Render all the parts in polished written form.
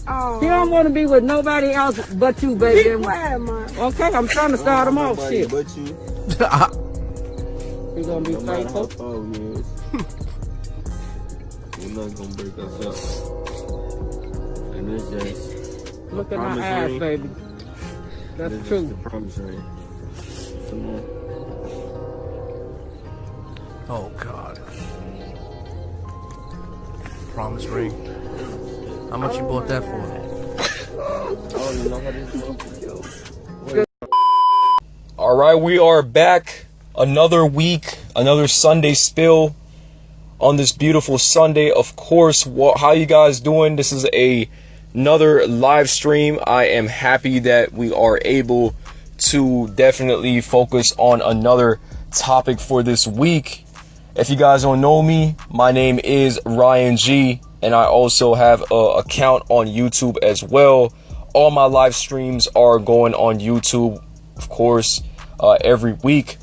Oh. He don't want to be with nobody else but you, baby. Be quiet, man. Okay, I'm trying to start him off. Shit. But you. He gonna be no matter how faithful. far we is, we're not gonna break us up. And it's just look at my ass, ring. baby. That's It's true. Just the promise ring. Come on. Oh God. Promise ring. How much you bought that for? I don't even know how this goes. All right, we are back. Another week, another Sunday spill on this beautiful Sunday. Of course, how you guys doing? This is another live stream. I am happy that we are able to definitely focus on another topic for this week. If you guys don't know me, my name is Ryan G, and I also have an account on YouTube as well. All my live streams are going on YouTube, of course, every week.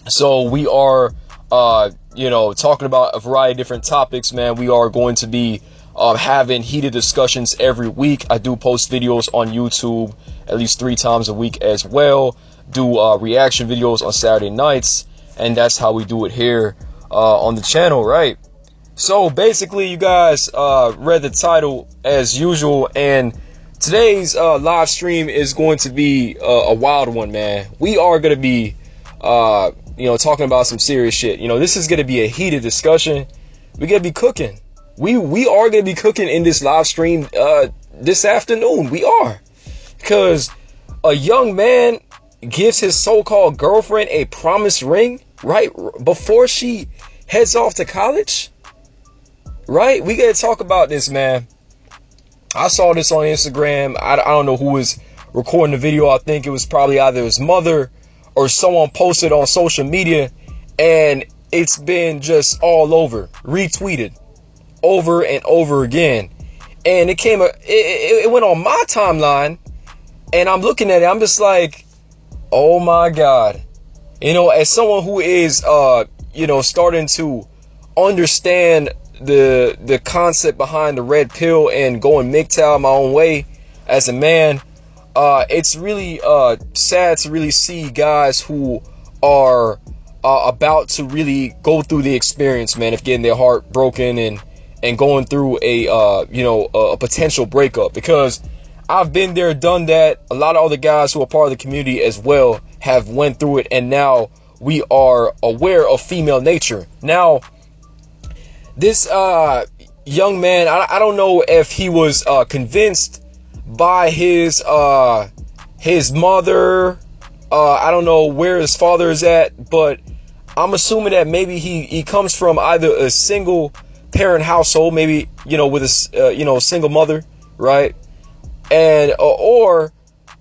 So we are, talking about a variety of different topics, man. We are going to be having heated discussions every week. I do post videos on YouTube at least 3 times a week as well. Do reaction videos on Saturday nights, and that's how we do it here on the channel, right? So basically, you guys read the title as usual, and today's live stream is going to be a wild one, man. We are going to be talking about some serious shit. This is going to be a heated discussion. We're going to be cooking. We are going to be cooking in this live stream this afternoon. We are. Because a young man gives his so-called girlfriend a promise ring, right, before she heads off to college. Right? We got to talk about this, man. I saw this on Instagram. I don't know who was recording the video. I think it was probably either his mother or someone posted on social media, and it's been just all over, retweeted over and over again. And it went on my timeline, and I'm looking at it. I'm just like, oh my God. As someone who is, starting to understand the concept behind the red pill and going MGTOW my own way as a man, it's really sad to really see guys who are about to really go through the experience, man, of getting their heart broken and going through a potential breakup. Because I've been there, done that. A lot of other guys who are part of the community as well have went through it, and now we are aware of female nature. Now, this young man, I don't know if he was convinced by his mother. I don't know where his father is at, but I'm assuming that maybe he comes from either a single parent household, maybe with a single mother, right? And or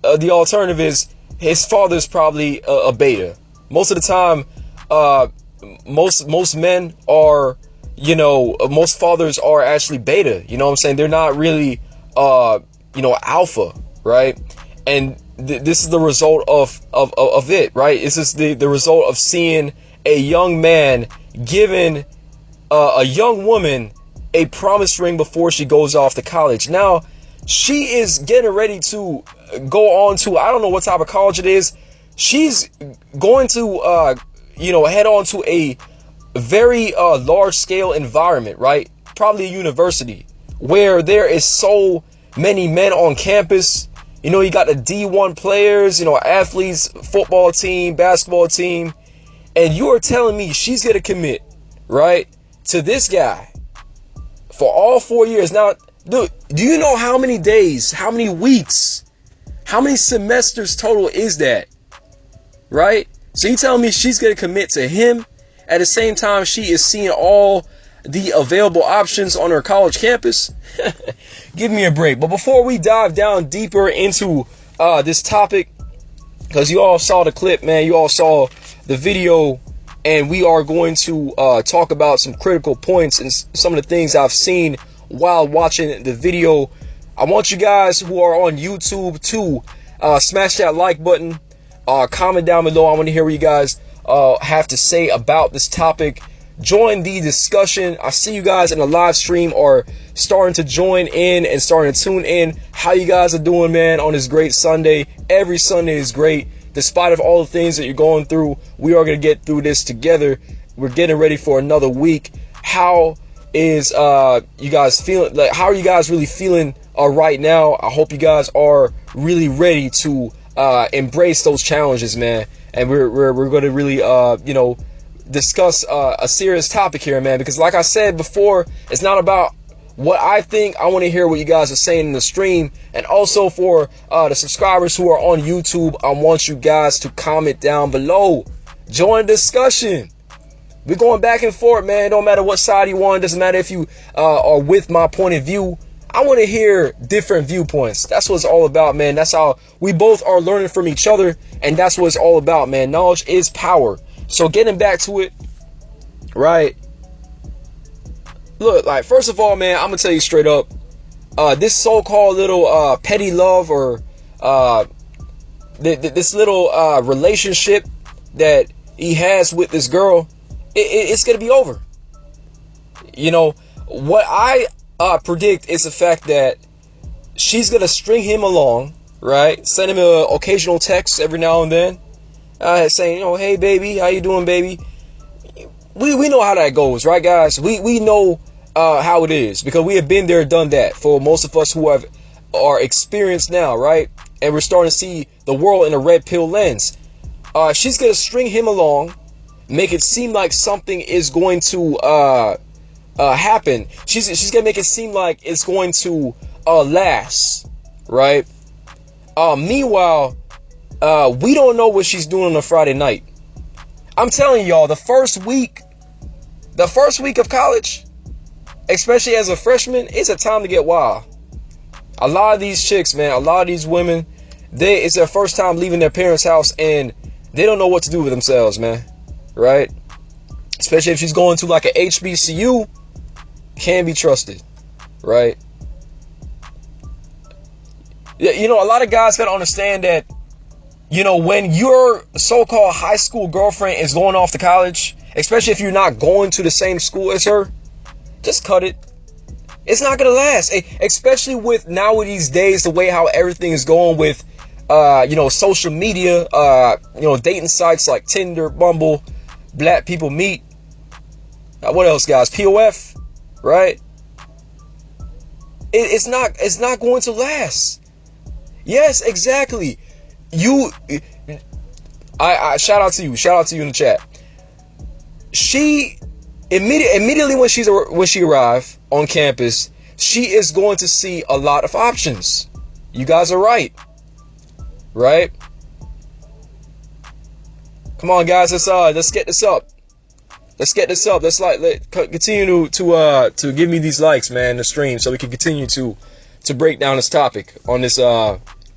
the alternative is his father's probably a beta. Most of the time, most men are, most fathers are actually beta. You know what I'm saying? They're not really alpha, right? And this is the result of it, right? This is the result of seeing a young man giving a young woman a promise ring before she goes off to college. Now, she is getting ready to go on to, I don't know what type of college it is. She's going to, head on to a very large scale environment, right? Probably a university where there is so many men on campus. You got the D1 players, athletes, football team, basketball team. And you're telling me she's going to commit, right, to this guy for all 4 years. Now, dude, do you know how many days, how many weeks, how many semesters total is that, right? So you telling me she's going to commit to him at the same time she is seeing all the available options on her college campus? Give me a break. But before we dive down deeper into this topic, because you all saw the clip, man, you all saw the video, and we are going to talk about some critical points and some of the things I've seen while watching the video. I want you guys who are on YouTube to smash that like button, comment down below. I want to hear what you guys have to say about this topic. join the discussion. I see you guys in the live stream are starting to join in and starting to tune in. How you guys are doing, man, on this great Sunday. Every Sunday is great. Despite of all the things that you're going through, we are going to get through this together. We're getting ready for another week. How is you guys feeling? Like, how are you guys really feeling right now? I hope you guys are really ready to embrace those challenges, man. And we're going to really discuss a serious topic here, man, because like I said before, it's not about what I think. I want to hear what you guys are saying in the stream. And also for the subscribers who are on YouTube, I want you guys to comment down below. Join the discussion. We're going back and forth, man. It don't matter what side you on. It doesn't matter if you are with my point of view. I want to hear different viewpoints. That's what it's all about, man. That's how we both are learning from each other. And that's what it's all about, man. Knowledge is power. So getting back to it, right? Look, like, first of all, man, I'm going to tell you straight up. This so-called little petty love or this little relationship that he has with this girl, it's going to be over. You know, what I predict is the fact that she's going to string him along, right? Send him an occasional text every now and then, saying, hey, baby, how you doing, baby? We know how that goes, right, guys? We know how it is, because we have been there, done that, for most of us who are experienced now, right? And we're starting to see the world in a red pill lens. She's going to string him along, make it seem like something is going to happen. She's gonna make it seem like it's going to last, right? Meanwhile, we don't know what she's doing on a Friday night. I'm telling y'all, the first week of college, especially as a freshman, it's a time to get wild. A lot of these chicks, man, a lot of these women, it's their first time leaving their parents' house, and they don't know what to do with themselves, man. Right? Especially if she's going to like a HBCU, can't be trusted, right? Yeah, a lot of guys gotta understand that, when your so-called high school girlfriend is going off to college, especially if you're not going to the same school as her, just cut it. It's not gonna last, especially with nowadays days, the way how everything is going with, social media, dating sites like Tinder, Bumble, Black People Meet. What else, guys? POF, right? It's not going to last. Yes, exactly. I shout out to you. Shout out to you in the chat. She immediately when she arrived on campus, she is going to see a lot of options. You guys are right. Right? Come on, guys. Let's get this up. Let's get this up. Let's continue to give me these likes, man, in the stream, so we can continue to break down this topic on this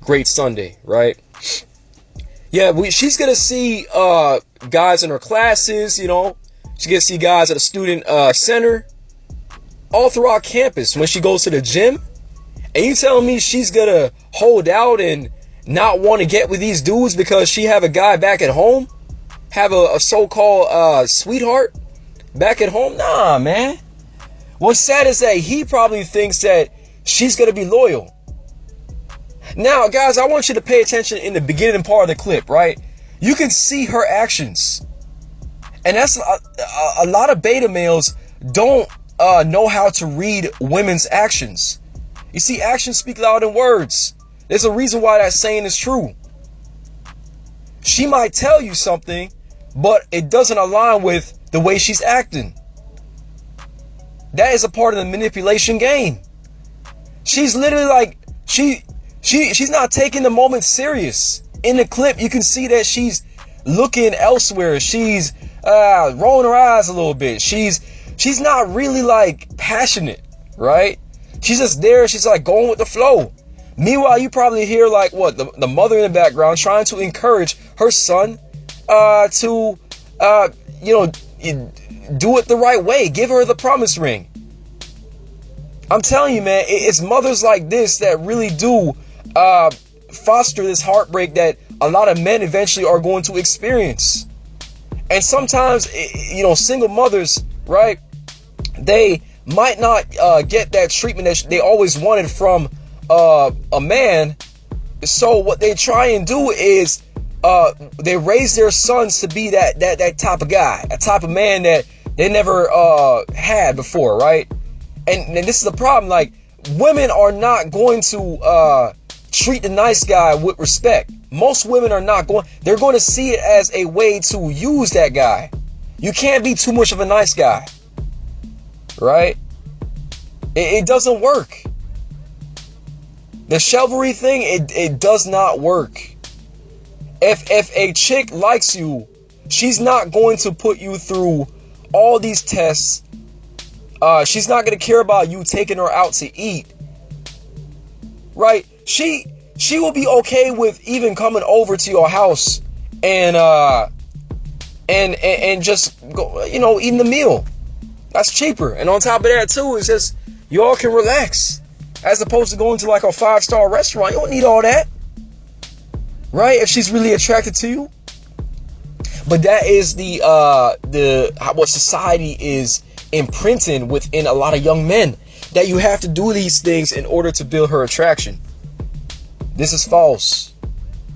great Sunday, right? Yeah, she's gonna see guys in her classes. She's gonna see guys at a student center, all throughout campus. When she goes to the gym, and you telling me she's gonna hold out and not want to get with these dudes because she have a guy back at home? Have a so-called sweetheart back at home? Nah, man. What's sad is that he probably thinks that she's going to be loyal. Now, guys, I want you to pay attention in the beginning part of the clip, right? You can see her actions. And that's a lot of beta males don't know how to read women's actions. You see, actions speak louder than words. There's a reason why that saying is true. She might tell you something, but it doesn't align with the way she's acting. That is a part of the manipulation game. She's literally like, she's not taking the moment serious. In the clip, you can see that she's looking elsewhere. She's rolling her eyes a little bit. She's not really like passionate, right? She's just there. She's like going with the flow. Meanwhile, you probably hear like the mother in the background trying to encourage her son to do it the right way. Give her the promise ring. I'm telling you, man, it's mothers like this that really do foster this heartbreak that a lot of men eventually are going to experience. And sometimes, single mothers right? They might not get that treatment that they always wanted from a man. So what they try and do is they raise their sons to be that type of guy, a type of man that they never had before, right? And this is the problem. Like, women are not going to treat the nice guy with respect. Most women are not going. They're going to see it as a way to use that guy. You can't be too much of a nice guy, right? It doesn't work. The chivalry thing, it does not work. If a chick likes you, she's not going to put you through all these tests. She's not going to care about you taking her out to eat, right? She will be okay with even coming over to your house and just go, eating the meal. That's cheaper. And on top of that too, it's just y'all can relax. As opposed to going to like a 5-star restaurant. You don't need all that. Right? If she's really attracted to you. But that is what society is imprinting within a lot of young men. That you have to do these things in order to build her attraction. This is false.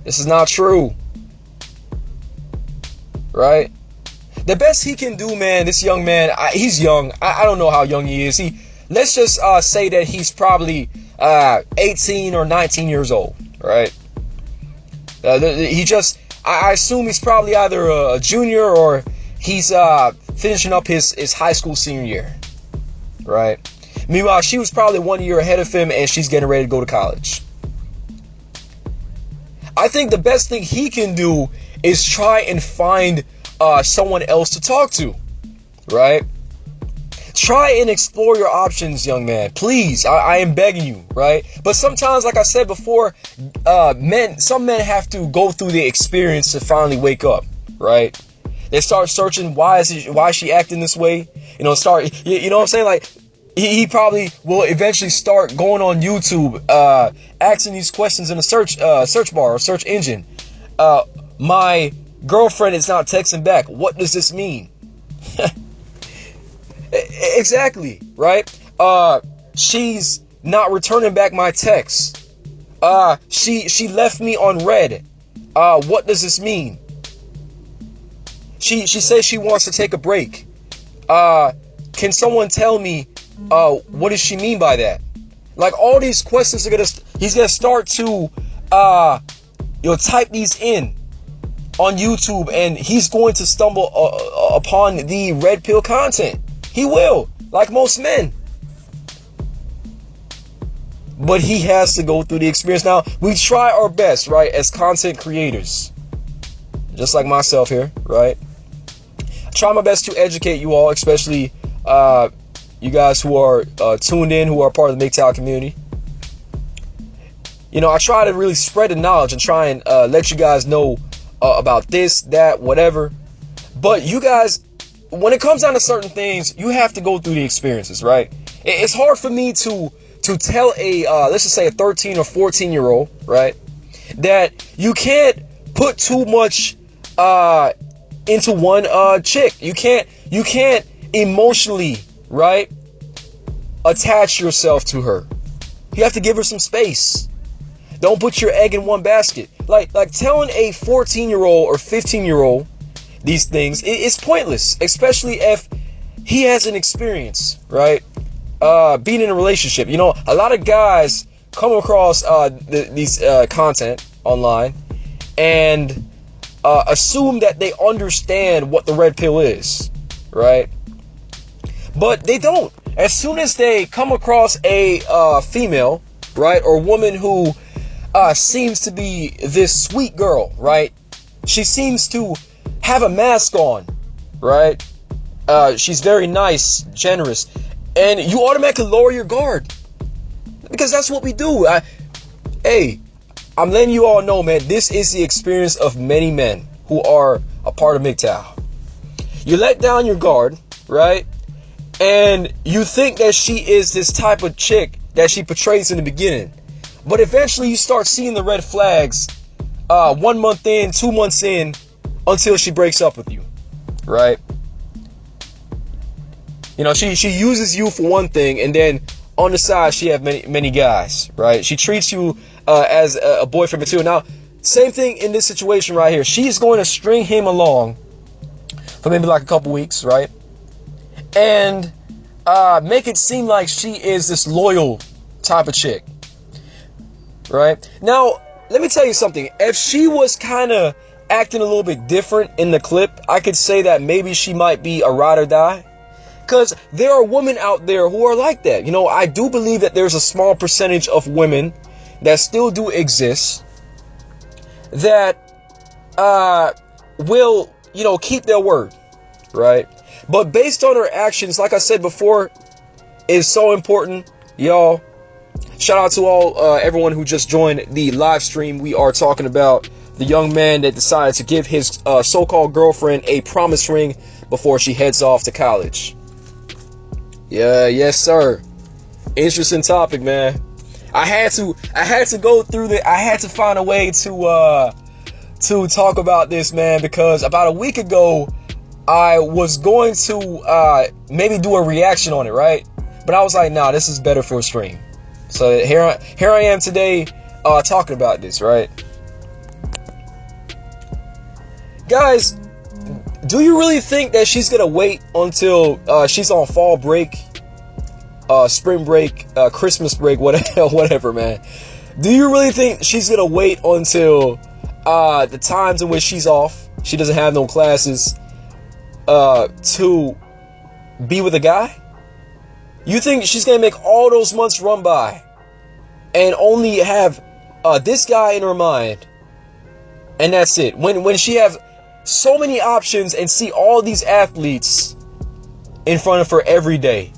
This is not true. Right? The best he can do, man, this young man, he's young. I don't know how young he is. Let's just say that he's probably 18 or 19 years old, right? I assume he's probably either a junior or he's finishing up his high school senior year, right? Meanwhile, she was probably 1 year ahead of him and she's getting ready to go to college. I think the best thing he can do is try and find someone else to talk to, right? Try and explore your options, young man. Please, I am begging you, right? But sometimes, like I said before, some men have to go through the experience to finally wake up, right? They start searching, why is she acting this way? You know what I'm saying? Like, he probably will eventually start going on YouTube, asking these questions in the search bar or search engine. My girlfriend is not texting back. What does this mean? Exactly, right? She's not returning back my texts. She left me on red. What does this mean? She says she wants to take a break. Can someone tell me what does she mean by that? Like, all these questions he's gonna start to type these in on YouTube, and he's going to stumble upon the red pill content. He will, like most men. But he has to go through the experience. Now, we try our best, right, as content creators. Just like myself here, right? I try my best to educate you all, especially you guys who are tuned in, who are part of the MGTOW community. I try to really spread the knowledge and try and let you guys know about this, that, whatever. But you guys, when it comes down to certain things, you have to go through the experiences, right? It's hard for me to tell let's just say a 13 or 14 year old, right, that you can't put too much into one chick. You can't emotionally, right, attach yourself to her. You have to give her some space. Don't put your egg in one basket. Like telling a 14-year-old or 15-year-old these things, it's pointless, especially if he has an experience, right? Being in a relationship. A lot of guys come across these content online and assume that they understand what the red pill is, right? But they don't. As soon as they come across a female, right, or woman who seems to be this sweet girl, right? She seems to have a mask on, right? She's very nice, generous, and you automatically lower your guard because that's what we do. I'm letting you all know, man, this is the experience of many men who are a part of MGTOW. You let down your guard, right? And you think that she is this type of chick that she portrays in the beginning. But eventually you start seeing the red flags 1 month in, 2 months in, until she breaks up with you, right? You know, she uses you for one thing, and then on the side she have many guys, right? She treats you as a boyfriend material. Now, same thing in this situation right here. She's going to string him along for maybe like a couple weeks, right? And make it seem like she is this loyal type of chick, right? Now, let me tell you something. If she was kind of acting a little bit different in the clip, I could say that maybe she might be a ride or die. Because there are women out there who are like that. You know, I do believe that there's a small percentage of women that still do exist that will, you know, keep their word, right? But based on her actions, like I said before, is so important, y'all. Shout out to all everyone who just joined the live stream. We are talking about the young man that decided to give his so-called girlfriend a promise ring before she heads off to college. Yeah, yes, sir. Interesting topic, man. I had to go through I had to find a way to talk about this, man, because about a week ago I was going to maybe do a reaction on it, right? But I was like, nah, this is better for a stream. So here I am today talking about this, right? Guys, do you really think that she's gonna wait until she's on fall break, spring break, Christmas break, whatever, man? Do you really think she's gonna wait until the times in which she's off, she doesn't have no classes, to be with a guy? You think she's gonna make all those months run by and only have this guy in her mind, and that's it? When she have so many options and see all these athletes in front of her every day,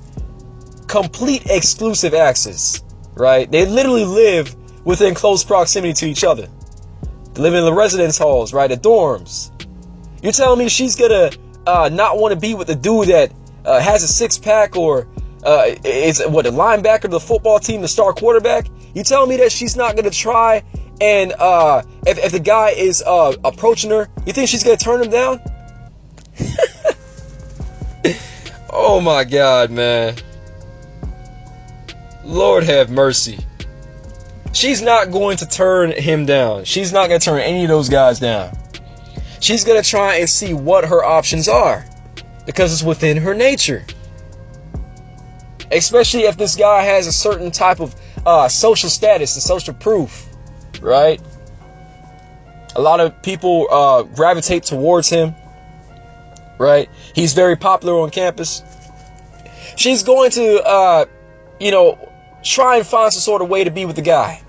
complete exclusive access, right? They literally live within close proximity to each other. They live in the residence halls, right? The dorms. You're telling me she's gonna not want to be with the dude that has a six-pack or is the linebacker of the football team, the star quarterback? You telling me that she's not gonna try and if the guy is approaching her, you think she's gonna turn him down? Oh my God, man. Lord have mercy. She's not going to turn him down. She's not going to turn any of those guys down. She's going to try and see what her options are, because it's within her nature. Especially if this guy has a certain type of social status and social proof, right? A lot of people gravitate towards him, right? He's very popular on campus. She's going to, try and find some sort of way to be with the guy,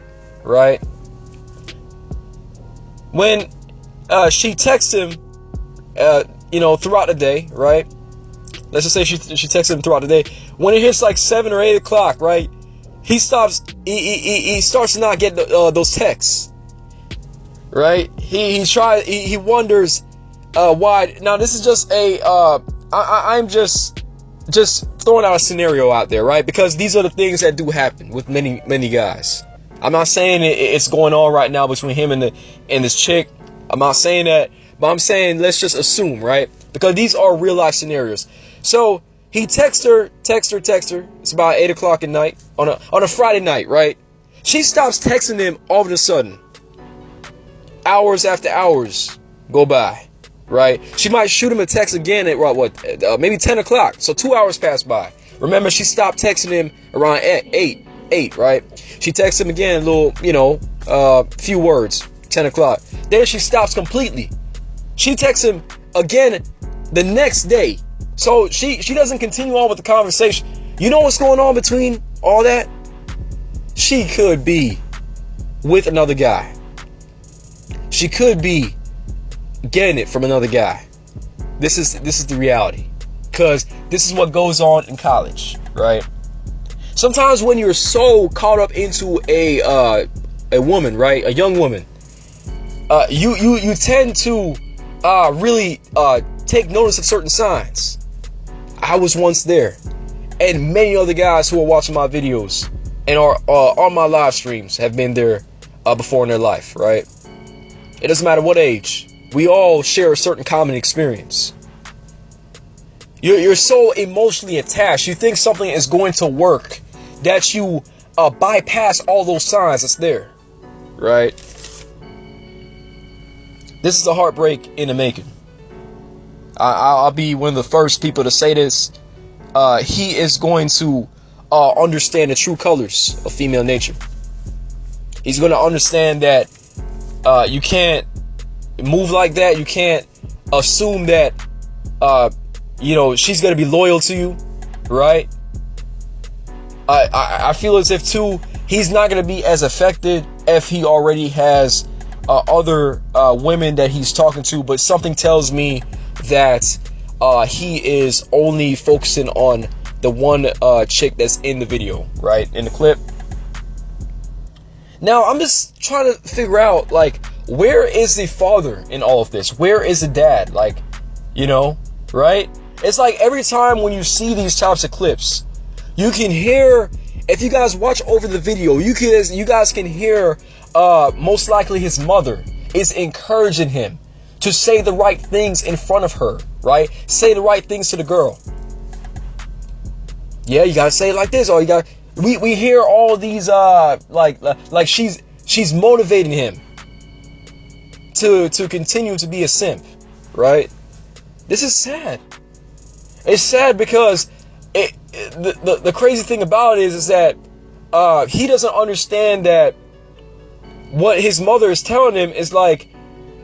right? When she texts him, throughout the day, right? Let's just say she texts him throughout the day. When it hits like 7 or 8 o'clock, right? He stops. He starts to not get those texts, right? He wonders why. Now this is just I'm just throwing out a scenario out there, right? Because these are the things that do happen with many guys. I'm not saying it's going on right now between him and this chick. I'm not saying that, but I'm saying let's just assume, right? Because these are real life scenarios. So he texts her. It's about 8 o'clock at night on a Friday night, right? She stops texting him all of a sudden. Hours after hours go by, right? She might shoot him a text again at maybe 10 o'clock. So 2 hours pass by. Remember, she stopped texting him around 8, right? She texts him again, a little, few words, 10 o'clock. Then she stops completely. She texts him again the next day. So she doesn't continue on with the conversation. You know what's going on between all that? She could be with another guy. She could be getting it from another guy. This is the reality, because this is what goes on in college, right? Sometimes when you're so caught up into a woman, right, a young woman, you tend to really take notice of certain signs. I was once there, and many other guys who are watching my videos and are on my live streams have been there before in their life, right? It doesn't matter what age. We all share a certain common experience. You're so emotionally attached. You think something is going to work that you bypass all those signs that's there, right? This is a heartbreak in the making. I'll be one of the first people to say this. He is going to understand the true colors of female nature. He's going to understand that you can't move like that. You can't assume that she's going to be loyal to you, right? I feel as if too, he's not going to be as affected if he already has other women that he's talking to, but something tells me that he is only focusing on the one chick that's in the video, right, in the clip. Now I'm just trying to figure out, like, where is the father in all of this? Where is the dad? Like, right? It's like every time when you see these types of clips, you can hear, if you guys watch over the video, you guys can hear most likely his mother is encouraging him to say the right things in front of her, right? Say the right things to the girl. Yeah, you gotta say it like this, or you got. We hear all these like she's motivating him to continue to be a simp, right? This is sad. It's sad because the crazy thing about it is that he doesn't understand that what his mother is telling him is like,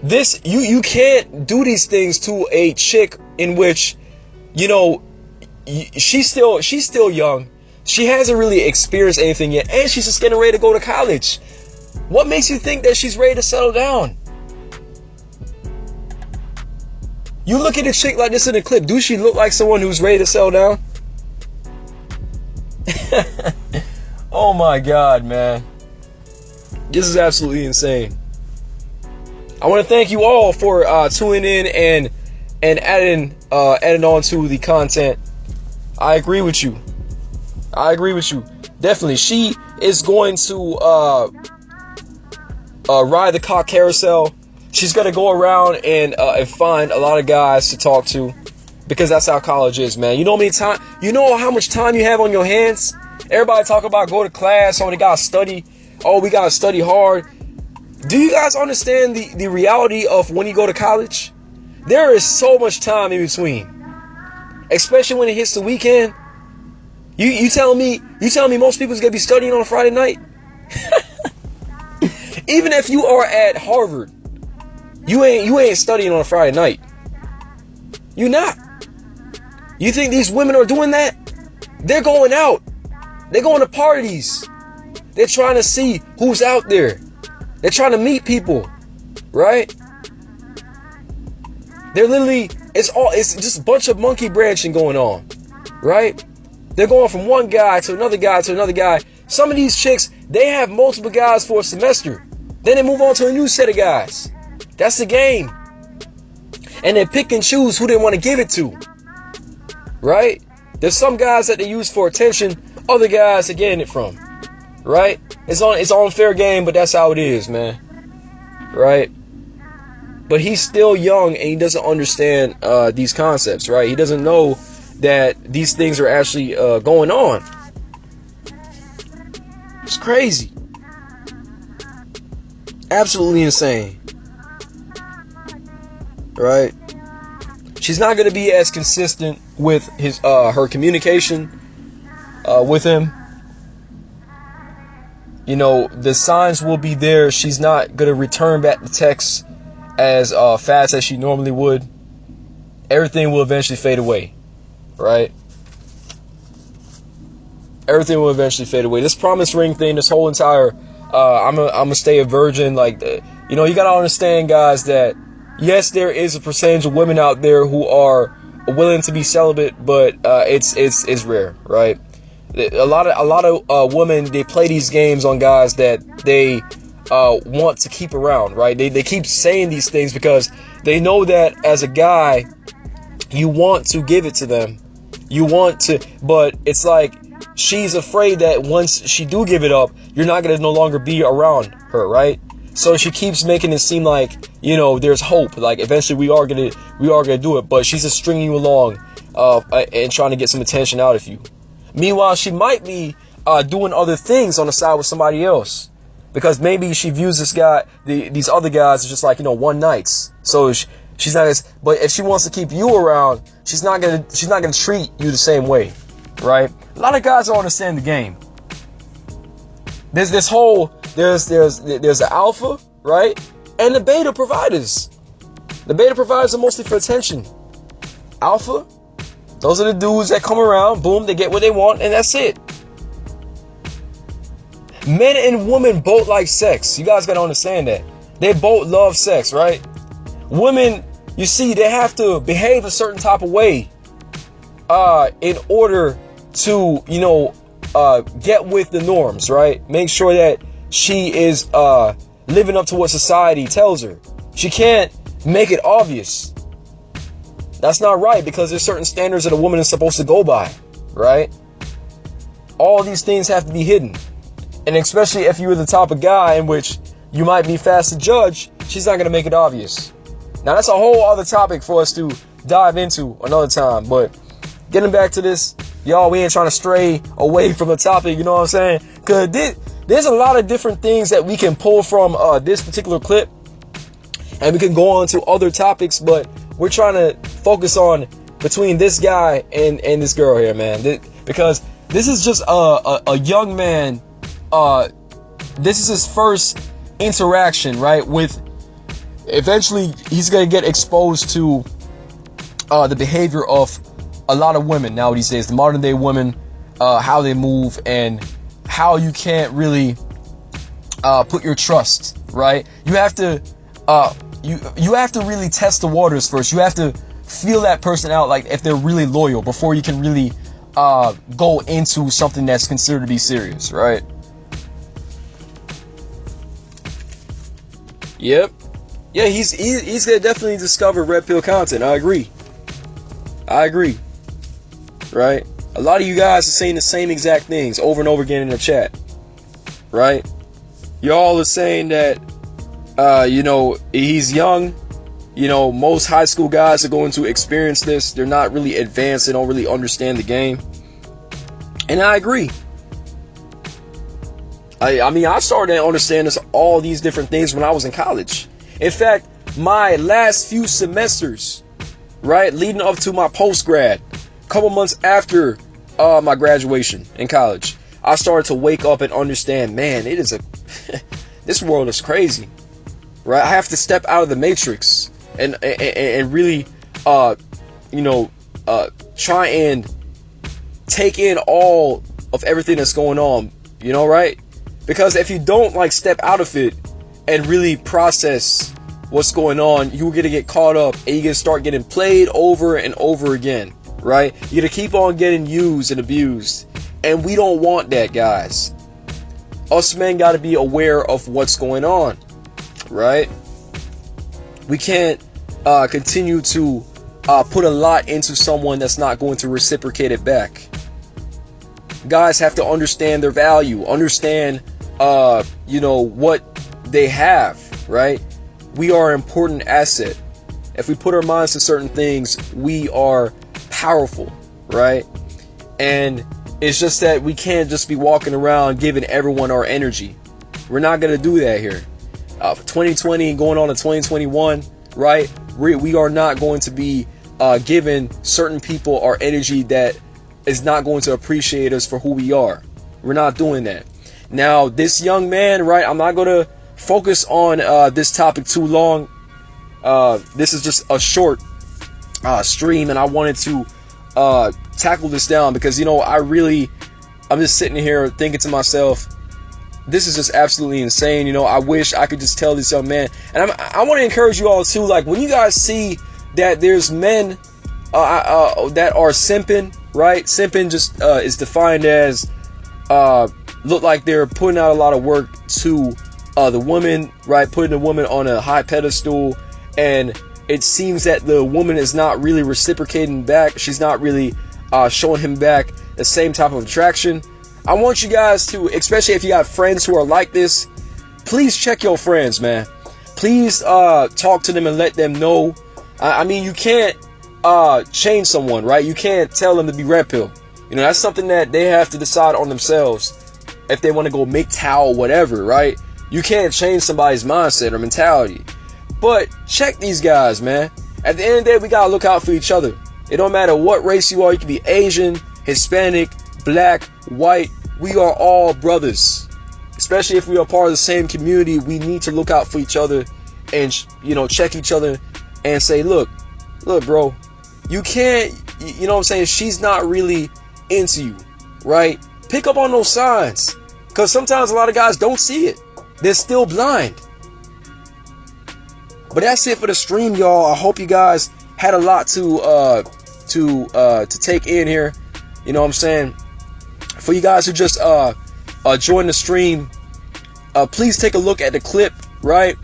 this, you can't do these things to a chick in which, she's still young. She hasn't really experienced anything yet, and she's just getting ready to go to college. What makes you think that she's ready to settle down? You look at a chick like this in the clip, do she look like someone who's ready to settle down? Oh my God, man. This is absolutely insane. I want to thank you all for tuning in and adding on to the content. I agree with you. Definitely. She is going to ride the cock carousel. She's going to go around and find a lot of guys to talk to, because that's how college is, man. You know how much time you have on your hands? Everybody talk about go to class, oh, they got to study. Oh, we got to study hard. Do you guys understand the reality of when you go to college? There is so much time in between, especially when it hits the weekend. You telling me most people's gonna be studying on a Friday night? Even if you are at Harvard, you ain't studying on a Friday night. You not. You think these women are doing that? They're going out. They're going to parties. They're trying to see who's out there. They're trying to meet people, right? They're literally, it's just a bunch of monkey branching going on, right? They're going from one guy to another guy to another guy. Some of these chicks, they have multiple guys for a semester. Then they move on to a new set of guys. That's the game. And they pick and choose who they want to give it to, right? There's some guys that they use for attention, other guys they're getting it from, right? It's on fair game, but that's how it is, man, right? But he's still young and he doesn't understand these concepts, right? He doesn't know that these things are actually going on. It's crazy. Absolutely insane. Right? She's not going to be as consistent with her communication with him. The signs will be there. She's not going to return back the text as fast as she normally would. Everything will eventually fade away. Right? Everything will eventually fade away. This promise ring thing, this whole entire I'm gonna stay a virgin, like, you gotta understand, guys, that yes, there is a percentage of women out there who are willing to be celibate, but it's rare, right? A lot of women, they play these games on guys that they want to keep around, right? They keep saying these things because they know that as a guy, you want to give it to them. You want to, but it's like she's afraid that once she do give it up, you're not going to no longer be around her, right? So she keeps making it seem like, there's hope. Like eventually we are gonna do it, but she's just stringing you along and trying to get some attention out of you. Meanwhile, she might be doing other things on the side with somebody else, because maybe she views this guy, these other guys, as just like, one nights. So she's not. But if she wants to keep you around, she's not gonna treat you the same way, right? A lot of guys don't understand the game. There's the alpha, right, and the beta providers. The beta providers are mostly for attention. Alpha, those are the dudes that come around, boom, they get what they want, and that's it. Men and women both like sex. You guys gotta understand that. They both love sex, right? Women, you see, they have to behave a certain type of way in order to, get with the norms, right? Make sure that she is living up to what society tells her. She can't make it obvious. That's not right, because there's certain standards that a woman is supposed to go by, right? All these things have to be hidden. And especially if you're the type of guy in which you might be fast to judge, she's not going to make it obvious. Now, that's a whole other topic for us to dive into another time. But getting back to this, y'all, we ain't trying to stray away from the topic, you know what I'm saying? Because there's a lot of different things that we can pull from this particular clip. And we can go on to other topics, but we're trying to focus on between this guy and this girl here, man. Because this is just a young man. This is his first interaction, right? With eventually he's gonna get exposed to the behavior of a lot of women nowadays, the modern day women, how they move and how you can't really put your trust, right? You have to you have to really test the waters first. You have to feel that person out, like if they're really loyal, before you can really go into something that's considered to be serious, right? Yep. Yeah, he's gonna definitely discover red pill content. I agree. Right? A lot of you guys are saying the same exact things over and over again in the chat. Right? Y'all are saying that he's young. Most high school guys are going to experience this. They're not really advanced. They don't really understand the game. And I agree. I mean, I started to understand all these different things when I was in college. In fact, my last few semesters, right, leading up to my post-grad, a couple months after my graduation in college, I started to wake up and understand, man, it is this world is crazy, right? I have to step out of the matrix and really, try and take in all of everything that's going on, right? Because if you don't step out of it and really process what's going on, you're going to get caught up and you're going to start getting played over and over again, right? You're going to keep on getting used and abused. And we don't want that, guys. Us men got to be aware of what's going on, right? We can't continue to put a lot into someone that's not going to reciprocate it back. Guys have to understand their value, understand what they have, right? We are an important asset. If we put our minds to certain things, we are powerful, right? And it's just that we can't just be walking around giving everyone our energy. We're not going to do that here. 2020 going on to 2021, right? We are not going to be giving certain people our energy that is not going to appreciate us for who we are. We're not doing that. Now, this young man, right, I'm not going to focus on this topic too long. This is just a short stream, and I wanted to tackle this down because, I'm just sitting here thinking to myself, this is just absolutely insane. I wish I could just tell this young man. And I want to encourage you all too, when you guys see that there's men that are simping, right? Simping just is defined as look like they're putting out a lot of work to the woman, right? Putting the woman on a high pedestal, and it seems that the woman is not really reciprocating back. She's not really showing him back the same type of attraction. I want you guys to, especially if you got friends who are like this, please check your friends, man. Please talk to them and let them know. I mean, you can't change someone, right? You can't tell them to be red pill. You know, that's something that they have to decide on themselves if they want to go MGTOW or whatever, right? You can't change somebody's mindset or mentality. But check these guys, man. At the end of the day, we gotta look out for each other. It don't matter what race you are. You can be Asian, Hispanic, black, white. We are all brothers. Especially if we are part of the same community, we need to look out for each other and, you know, check each other and say, look, bro, you can't, you know what I'm saying? She's not really into you, right? Pick up on those signs, because sometimes a lot of guys don't see it. They're still blind. But that's it for the stream, y'all. I hope you guys had a lot to take in here. You know what I'm saying? For you guys who just joined the stream, please take a look at the clip, right?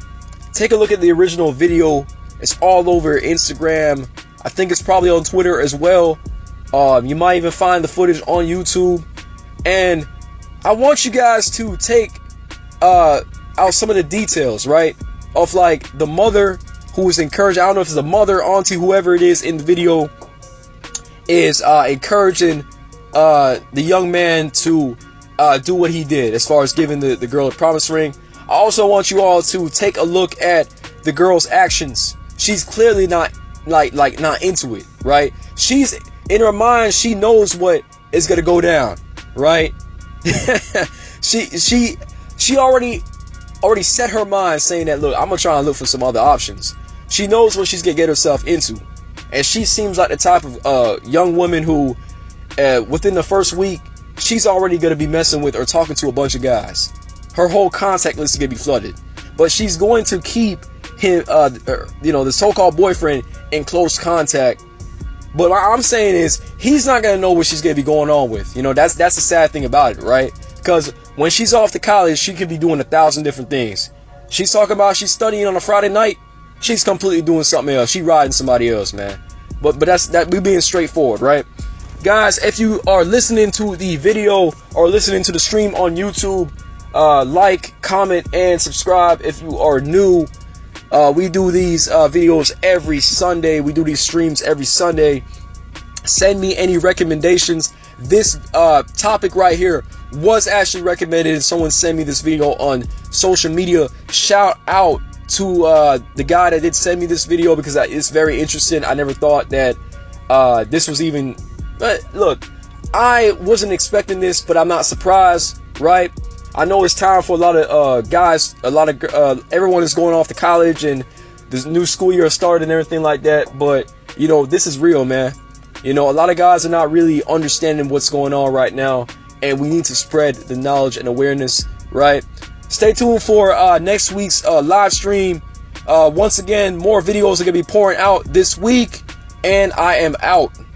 Take a look at the original video. It's all over Instagram. I think it's probably on Twitter as well. You might even find the footage on YouTube. And I want you guys to take out some of the details, right? Of like the mother who is encouraging, I don't know if it's the mother, auntie, whoever it is in the video, is encouraging the young man to do what he did as far as giving the girl a promise ring. I also want you all to take a look at the girl's actions. She's clearly not not into it, right? She's in her mind, she knows what is gonna go down, right? she already set her mind saying that, look, I'm gonna try and look for some other options. She knows what she's gonna get herself into, and she seems like the type of young woman who within the first week she's already gonna be messing with or talking to a bunch of guys. Her whole contact list is gonna be flooded, but she's going to keep him, the so-called boyfriend, in close contact. But what I'm saying is, he's not gonna know what she's gonna be going on with. You know, that's the sad thing about it, right? Because when she's off to college, she could be doing 1,000 different things. She's talking about she's studying on a Friday night. She's completely doing something else. She riding somebody else, man. But that's we being straightforward, right? Guys, if you are listening to the video or listening to the stream on YouTube, like, comment, and subscribe if you are new. We do these videos every Sunday. We do these streams every Sunday. Send me any recommendations. This topic right here was actually recommended, and someone sent me this video on social media. Shout out to the guy that did send me this video, because it's very interesting. I never thought that this was even... But look, I wasn't expecting this, but I'm not surprised, right? I know it's time for a lot of guys, everyone is going off to college, and the new school year started and everything like that. But, you know, this is real, man. You know, a lot of guys are not really understanding what's going on right now, and we need to spread the knowledge and awareness, right? Stay tuned for next week's live stream. Once again, more videos are going to be pouring out this week, and I am out.